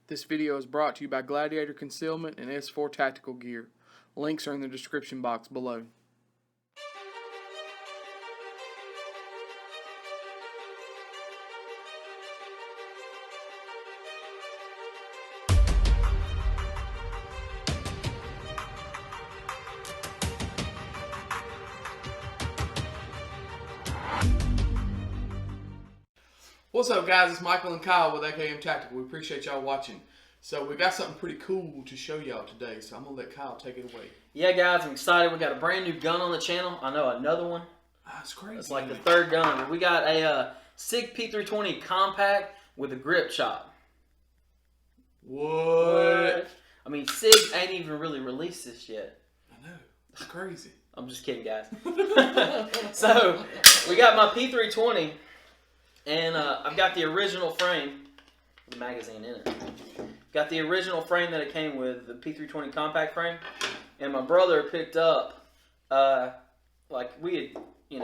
This video is brought to you by Gladiator Concealment and S4 Tactical Gear. Links are in the description box below. What's up, guys? It's Michael and Kyle with AKM Tactical. We appreciate y'all watching. So we got something pretty cool to show y'all today, so I'm going to let Kyle take it away. Yeah, guys, I'm excited. We got a brand new gun on the channel. I know another one. That's crazy. It's like the third gun. We got a Sig P320 compact with a grip shot. What? I mean, Sig ain't even really released this yet. I know. It's crazy. I'm just kidding, guys. So, we got my P320, and I've got the original frame with the magazine in it. Got the original frame that it came with, the P320 compact frame, and my brother picked up, like we had, we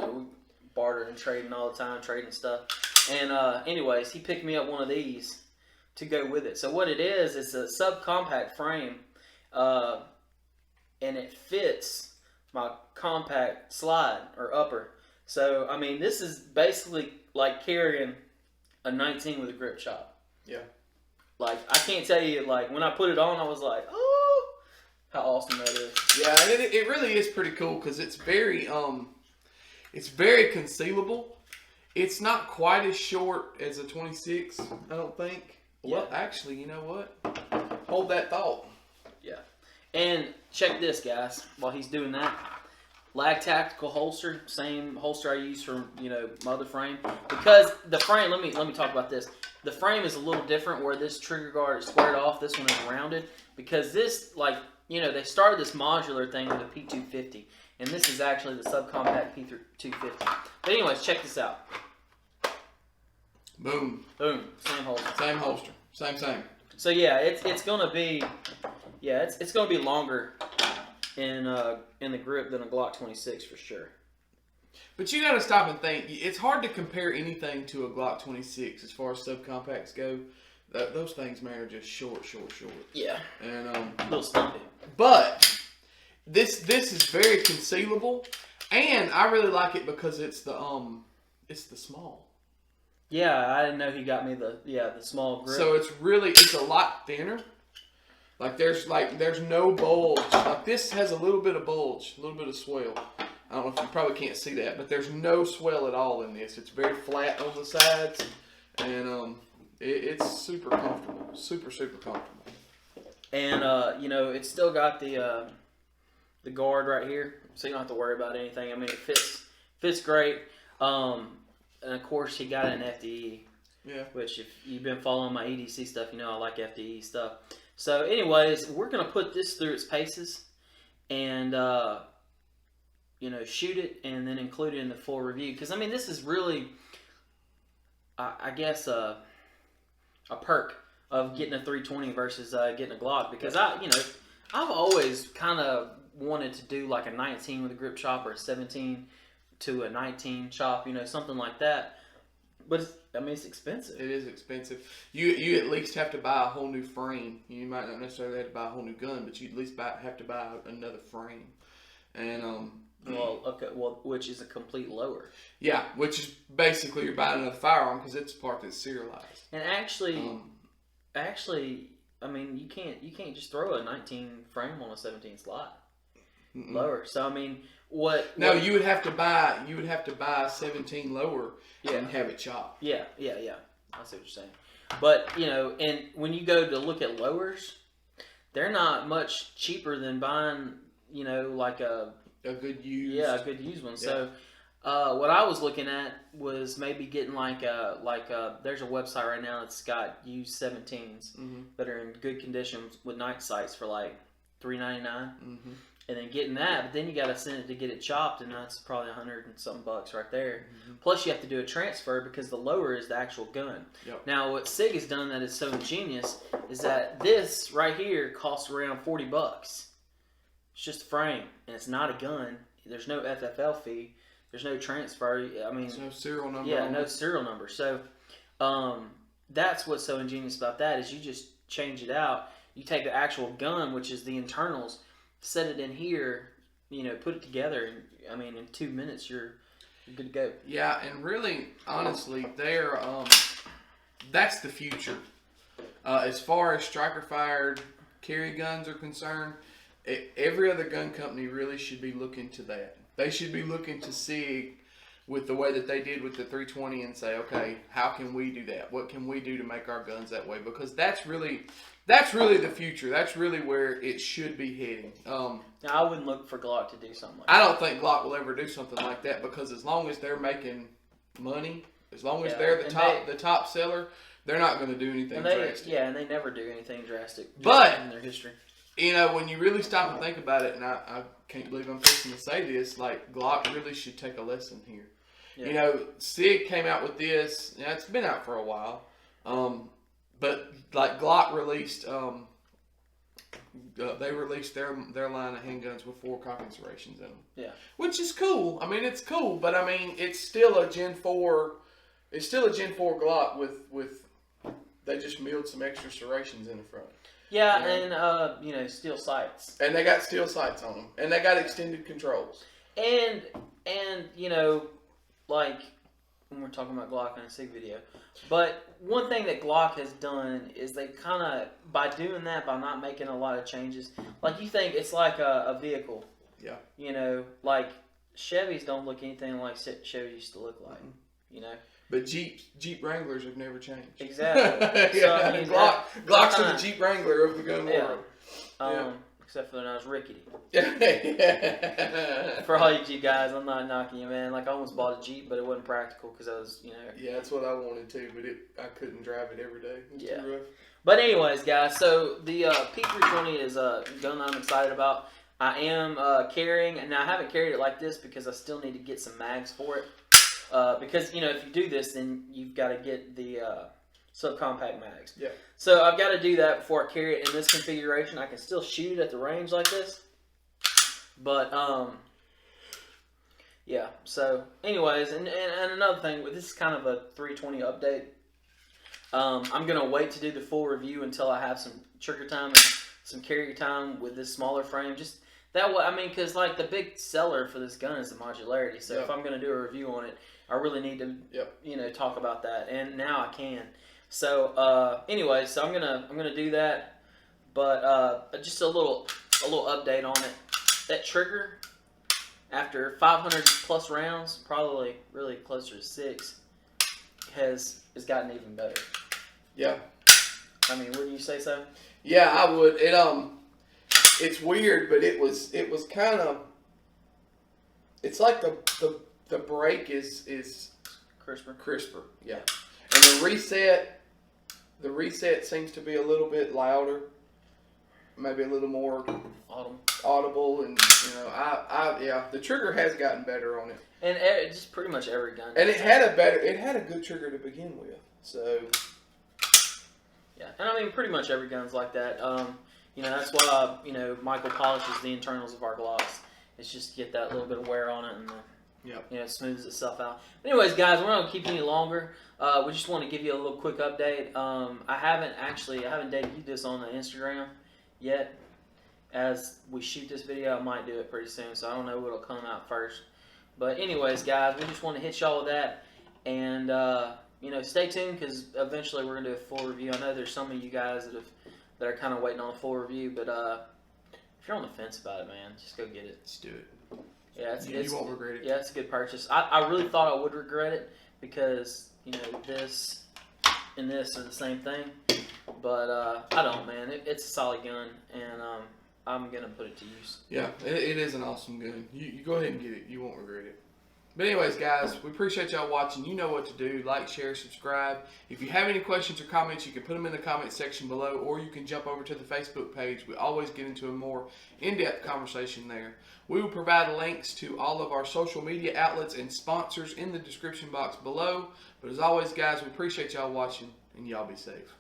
bartered and trading all the time, trading stuff, and anyways, he picked me up one of these to go with it. So what it is, it's a subcompact frame, and it fits my compact slide, or upper. So, I mean, this is basically like carrying a 19 with a grip shot. Yeah. Like, I can't tell you, like, when I put it on, I was like, oh, how awesome that is. Yeah, it really is pretty cool because it's very concealable. It's not quite as short as a 26, I don't think. Yeah. Well, actually, you know what? Hold that thought. Yeah. And check this, guys, while he's doing that. Lag Tactical holster, same holster I use for, my other frame. Because the frame, let me talk about this. The frame is a little different where this trigger guard is squared off, this one is rounded. Because this, they started this modular thing with a P250. And this is actually the subcompact P250. But anyways, check this out. Boom. Boom. Same holster. Same holster. Same. So yeah, it's gonna be, it's gonna be longer in the grip than a Glock 26 for sure. But you got to stop and think. It's hard to compare anything to a Glock 26 as far as subcompacts go. Those things, man, are just short. Yeah. And a little stumpy. But this is very concealable, and I really like it because it's the small. Yeah, I didn't know he got me the small grip. So it's a lot thinner. There's no bulge. Like, this has a little bit of bulge, a little bit of swell. I don't know if you probably can't see that, but there's no swell at all in this. It's very flat on the sides, and it's super comfortable, super comfortable. And it's still got the guard right here, so you don't have to worry about anything. I mean, it fits great. And of course, he got an FDE. Yeah. Which, if you've been following my EDC stuff, you know I like FDE stuff. So, anyways, we're gonna put this through its paces, and shoot it, and then include it in the full review. Because I mean, this is really, I guess, a perk of getting a 320 versus getting a Glock. Because I've always kind of wanted to do like a 19 with a grip chop, or a 17 to a 19 chop, something like that. But it's expensive. It is expensive. You at least have to buy a whole new frame. You might not necessarily have to buy a whole new gun, but you at least have to buy another frame. And which is a complete lower. Yeah, which is basically you're buying another firearm because it's a part that's serialized. And actually, I mean, you can't just throw a 19 frame on a 17 slot. Lower. So I mean, you would have to buy 17 lower and have it chopped. Yeah. I see what you're saying. But and when you go to look at lowers, they're not much cheaper than buying like a good used. Yeah, a good used one. Yeah. So what I was looking at was maybe getting there's a website right now that's got used 17s that are in good condition with night sights for like $3.99. And then getting that, but then you got to send it to get it chopped, and that's probably $100 and something bucks right there. Plus, you have to do a transfer because the lower is the actual gun. Yep. Now, what Sig has done that is so ingenious is that this right here costs around $40. It's just a frame, and it's not a gun. There's no FFL fee. There's no transfer. I mean, there's no serial number. Yeah, no serial number. So that's what's so ingenious about that is you just change it out. You take the actual gun, which is the internals, set it in here, put it together, and I mean, in 2 minutes you're good to go. Yeah, and really, honestly, that's the future. As far as striker-fired carry guns are concerned, every other gun company really should be looking to that. They should be looking to Sig with the way that they did with the 320 and say, okay, how can we do that? What can we do to make our guns that way? Because that's really the future. That's really where it should be heading. Now, I wouldn't look for Glock to do something like that. I don't think Glock will ever do something like that, because as long as they're making money, as long as they're the top seller, they're not going to do anything drastic. Yeah, and they never do anything drastic in their history. When you really stop and think about it, and I can't believe I'm fixing to say this, like, Glock really should take a lesson here. Yeah. Sig came out with this. It's been out for a while. But like Glock released, they released their line of handguns with 4 cock serrations in them. Yeah. Which is cool. I mean, it's cool, but I mean, it's still a Gen 4. It's still a Gen 4 Glock with they just milled some extra serrations in the front. Yeah, and steel sights. And they got steel sights on them, and they got extended controls. And like when we're talking about Glock in a Sig video, but one thing that Glock has done is they kind of, by doing that, by not making a lot of changes, like you think it's like a vehicle. Yeah. Like Chevys don't look anything like Chevy used to look like. But Jeep Wranglers have never changed. Exactly. So, I mean, Glocks are the Jeep Wrangler of the gun world. Except for when I was rickety. Yeah. For all you Jeep guys, I'm not knocking you, man. Like, I almost bought a Jeep, but it wasn't practical because I was, Yeah, that's what I wanted to, but I couldn't drive it every day. It was too rough. But anyways, guys, so the P320 is a gun that I'm excited about. I am carrying, and I haven't carried it like this because I still need to get some mags for it. Because, if you do this, then you've got to get the subcompact mags. Yeah. So I've got to do that before I carry it in this configuration. I can still shoot at the range like this. But, yeah. So, anyways, and another thing, this is kind of a 320 update. I'm going to wait to do the full review until I have some trigger time and some carry time with this smaller frame. Just that way, I mean, because, like, the big seller for this gun is the modularity. So if I'm going to do a review on it, I really need to, talk about that. And now I can. So, anyway, so I'm gonna do that, but just a little update on it. That trigger, after 500 plus rounds, probably really closer to 6, has gotten even better. Yeah. I mean, wouldn't you say so? Yeah, I would. It's weird, but it was kind of. It's like the break is crisper. Yeah. And the reset seems to be a little bit louder, maybe a little more audible, and the trigger has gotten better on it. And just pretty much every gun. And it had a good trigger to begin with. So yeah, and I mean pretty much every gun's like that. That's why Michael polishes the internals of our Glocks. It's just to get that little bit of wear on it, and it smooths itself out. But anyways, guys, we're not gonna keep you any longer. We just want to give you a little quick update. I haven't debuted this on the Instagram yet. As we shoot this video, I might do it pretty soon, so I don't know what'll come out first. But anyways, guys, we just want to hit y'all with that, and stay tuned because eventually we're gonna do a full review. I know there's some of you guys that are kind of waiting on a full review, but if you're on the fence about it, man, just go get it. Just do it. Yeah, you won't regret it. Yeah, it's a good purchase. I really thought I would regret it because this and this are the same thing, but I don't, man. It's a solid gun, and I'm gonna put it to use. Yeah, it is an awesome gun. You go ahead and get it. You won't regret it. But anyways, guys, we appreciate y'all watching. You know what to do. Like, share, subscribe. If you have any questions or comments, you can put them in the comment section below, or you can jump over to the Facebook page. We always get into a more in-depth conversation there. We will provide links to all of our social media outlets and sponsors in the description box below. But as always, guys, we appreciate y'all watching, and y'all be safe.